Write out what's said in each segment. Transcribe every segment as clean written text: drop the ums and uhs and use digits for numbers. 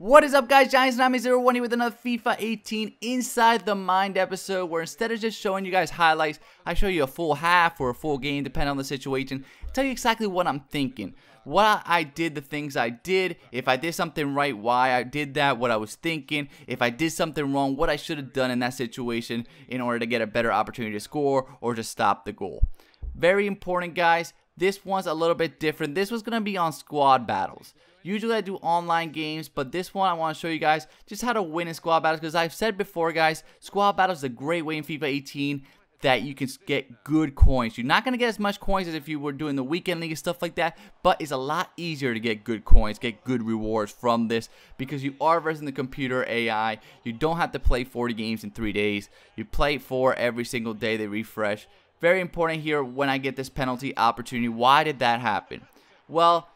What is up, guys? JohnnyTsunami01 here with another FIFA 18 Inside the Mind episode, where instead of just showing you guys highlights, I show you a full half or a full game depending on the situation. Tell you exactly what I'm thinking, what I did, the things I did, if I did something right, why I did that, what I was thinking, if I did something wrong, what I should have done in that situation in order to get a better opportunity to score or to stop the goal. Very important, guys. This one's a little bit different. This was going to be on squad battles. Usually I do online games, but this one I want to show you guys just how to win in squad battles, because I've said before, guys, squad battles is a great way in FIFA 18 that you can get good coins. You're not going to get as much coins as if you were doing the weekend league and stuff like that, but it's a lot easier to get good coins, get good rewards from this, because you are versus the computer AI. You don't have to play 40 games in 3 days. You play 4 every single day. They refresh. Very important here when I get this penalty opportunity. Why did that happen? Well,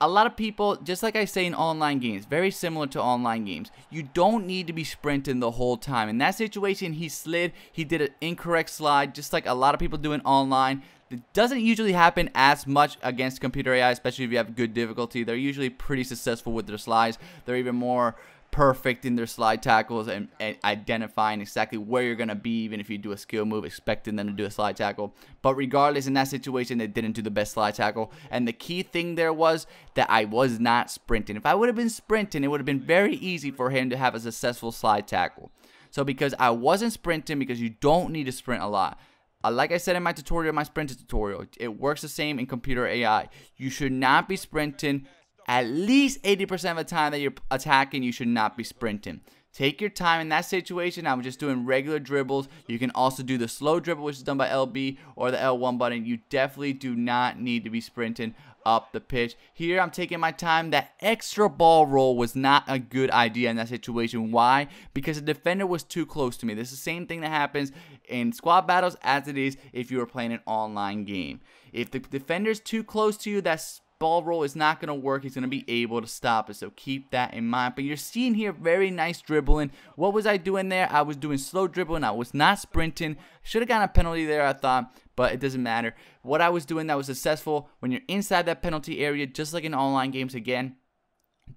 a lot of people, just like I say in online games, very similar to online games, you don't need to be sprinting the whole time. In that situation, he slid, he did an incorrect slide, just like a lot of people do in online. It doesn't usually happen as much against computer AI, especially if you have good difficulty. They're usually pretty successful with their slides. They're even more perfect in their slide tackles and identifying exactly where you're going to be, even if you do a skill move, expecting them to do a slide tackle. But regardless, in that situation, they didn't do the best slide tackle. And the key thing there was that I was not sprinting. If I would have been sprinting, it would have been very easy for him to have a successful slide tackle. So because I wasn't sprinting, because you don't need to sprint a lot. Like I said in my tutorial, my sprinter tutorial, it works the same in computer AI. You should not be sprinting. At least 80% of the time that you're attacking, you should not be sprinting. Take your time in that situation. I'm just doing regular dribbles. You can also do the slow dribble, which is done by LB or the L1 button. You definitely do not need to be sprinting up the pitch. Here, I'm taking my time. That extra ball roll was not a good idea in that situation. Why? Because the defender was too close to me. This is the same thing that happens in squad battles as it is if you were playing an online game. If the defender's too close to you, that's ball roll is not going to work. He's going to be able to stop it, so keep that in mind. But you're seeing here very nice dribbling. What was I doing there? I was doing slow dribbling. I was not sprinting. Should have gotten a penalty there, I thought, but it doesn't matter. What I was doing that was successful, when you're inside that penalty area, just like in online games again,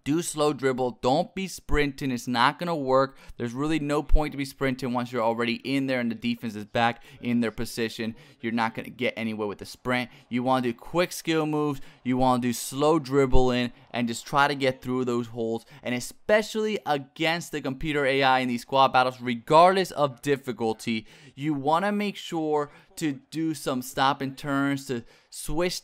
do slow dribble. Don't be sprinting. It's not going to work. There's really no point to be sprinting once you're already in there and the defense is back in their position. You're not going to get anywhere with the sprint. You want to do quick skill moves. You want to do slow dribbling and just try to get through those holes. And especially against the computer AI in these squad battles, regardless of difficulty, you want to make sure to do some stop and turns, to switch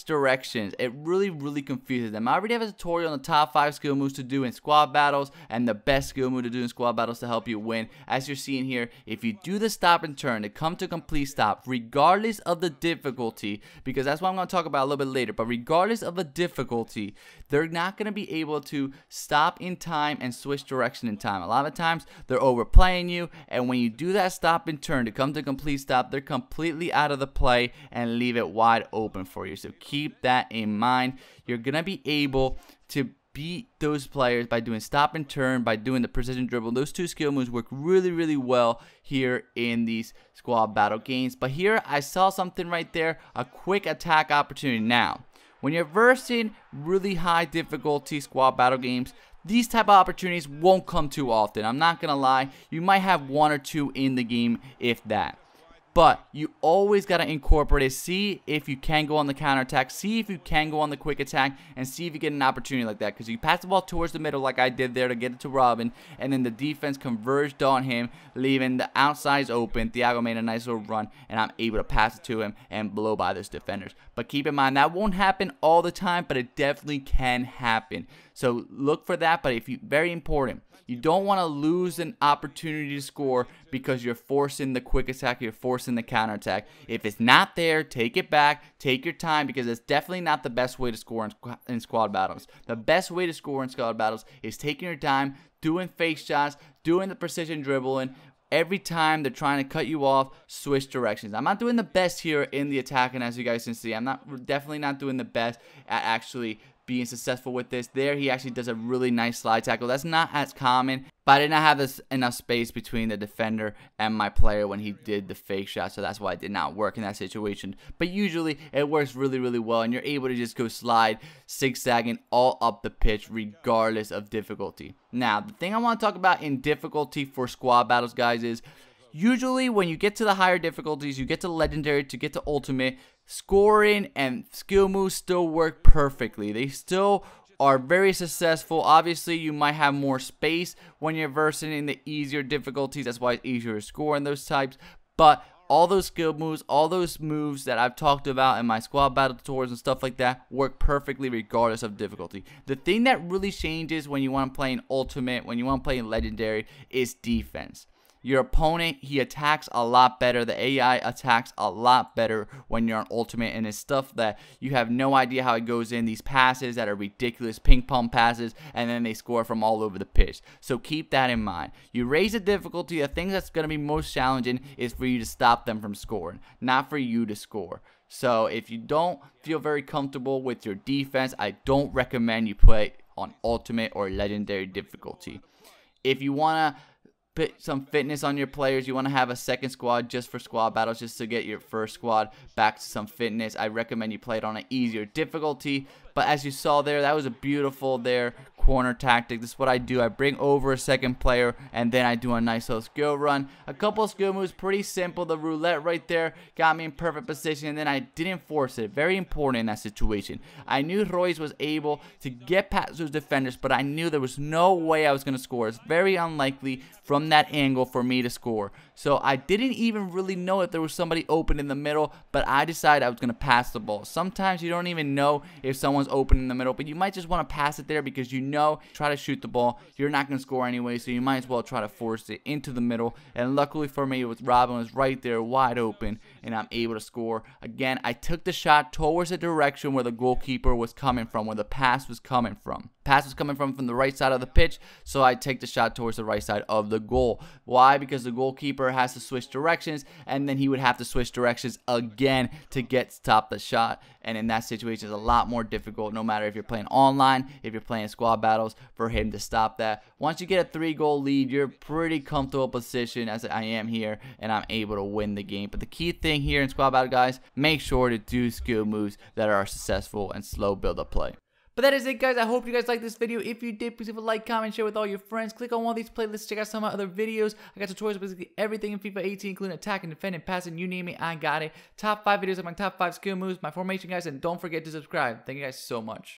directions. It really confuses them. I already have a tutorial on the top 5 skill moves to do in squad battles and the best skill move to do in squad battles to help you win. As you're seeing here, if you do the stop and turn to come to complete stop, regardless of the difficulty, because that's what I'm going to talk about a little bit later, but regardless of the difficulty, they're not going to be able to stop in time and switch direction in time. A lot of times they're overplaying you, and when you do that stop and turn to come to complete stop, they're completely out of the play and leave it wide open for you. So keep that in mind. You're going to be able to beat those players by doing stop and turn, by doing the precision dribble. Those 2 skill moves work really well here in these squad battle games. But here I saw something right there, a quick attack opportunity. Now, when you're versing really high difficulty squad battle games, these type of opportunities won't come too often. I'm not gonna lie, you might have 1 or 2 in the game, if that. But you always got to incorporate it. See if you can go on the counter attack. See if you can go on the quick attack. And see if you get an opportunity like that. Because you pass the ball towards the middle like I did there to get it to Robin. And then the defense converged on him, leaving the outsides open. Thiago made a nice little run. And I'm able to pass it to him and blow by those defenders. But keep in mind, that won't happen all the time. But it definitely can happen. So look for that. But very important. You don't want to lose an opportunity to score because you're forcing the quick attack, you're forcing the counter attack. If it's not there, take it back, take your time, because it's definitely not the best way to score in squad battles. The best way to score in squad battles is taking your time, doing fake shots, doing the precision dribbling. Every time they're trying to cut you off, switch directions. I'm not doing the best here in the attacking, as you guys can see. I'm definitely not doing the best at actually being successful with this. There, he actually does a really nice slide tackle. That's not as common, but I did not have enough space between the defender and my player when he did the fake shot, so that's why it did not work in that situation. But usually, it works really, really well, and you're able to just go slide, zigzagging all up the pitch, regardless of difficulty. Now, the thing I want to talk about in difficulty for squad battles, guys, is usually when you get to the higher difficulties, you get to legendary, to get to ultimate, scoring and skill moves still work perfectly. They still are very successful. Obviously, you might have more space when you're versing in the easier difficulties. That's why it's easier to score in those types. But all those skill moves, all those moves that I've talked about in my squad battle tutorials and stuff like that work perfectly regardless of difficulty. The thing that really changes when you want to play in ultimate, when you want to play in legendary, is defense. Your opponent, he attacks a lot better. The AI attacks a lot better when you're on ultimate, and it's stuff that you have no idea how it goes in. These passes that are ridiculous ping pong passes, and then they score from all over the pitch. So keep that in mind. You raise the difficulty, the thing that's going to be most challenging is for you to stop them from scoring, not for you to score. So if you don't feel very comfortable with your defense, I don't recommend you play on ultimate or legendary difficulty. If you want to put some fitness on your players, you want to have a second squad just for squad battles, just to get your first squad back to some fitness, I recommend you play it on an easier difficulty. But as you saw there, that was a beautiful corner tactic. This is what I do. I bring over a second player, and then I do a nice little skill run. A couple of skill moves, pretty simple. The roulette right there got me in perfect position, and then I didn't force it. Very important in that situation. I knew Royce was able to get past those defenders, but I knew there was no way I was going to score. It's very unlikely from that angle for me to score. So I didn't even really know if there was somebody open in the middle, but I decided I was going to pass the ball. Sometimes you don't even know if someone's open in the middle, but you might just want to pass it there because you know, try to shoot the ball, you're not going to score anyway, so you might as well try to force it into the middle. And luckily for me, Robin was right there wide open, and I'm able to score. Again, I took the shot towards the direction where the goalkeeper was coming from, where the pass was coming from. Pass was coming from the right side of the pitch, so I take the shot towards the right side of the goal. Why? Because the goalkeeper has to switch directions, and then he would have to switch directions again to stop the shot. And in that situation, it's a lot more difficult, no matter if you're playing online, if you're playing squad battles, for him to stop that. Once you get a 3-goal lead, you're pretty comfortable position, as I am here, and I'm able to win the game. But the key thing here in squad battle, guys, make sure to do skill moves that are successful and slow build-up play. But that is it, guys. I hope you guys liked this video. If you did, please leave a like, comment, share with all your friends. Click on one of these playlists. Check out some of my other videos. I got tutorials basically everything in FIFA 18, including attacking, defending, passing, you name it, I got it. Top 5 videos of my top 5 skill moves, my formation, guys, and don't forget to subscribe. Thank you guys so much.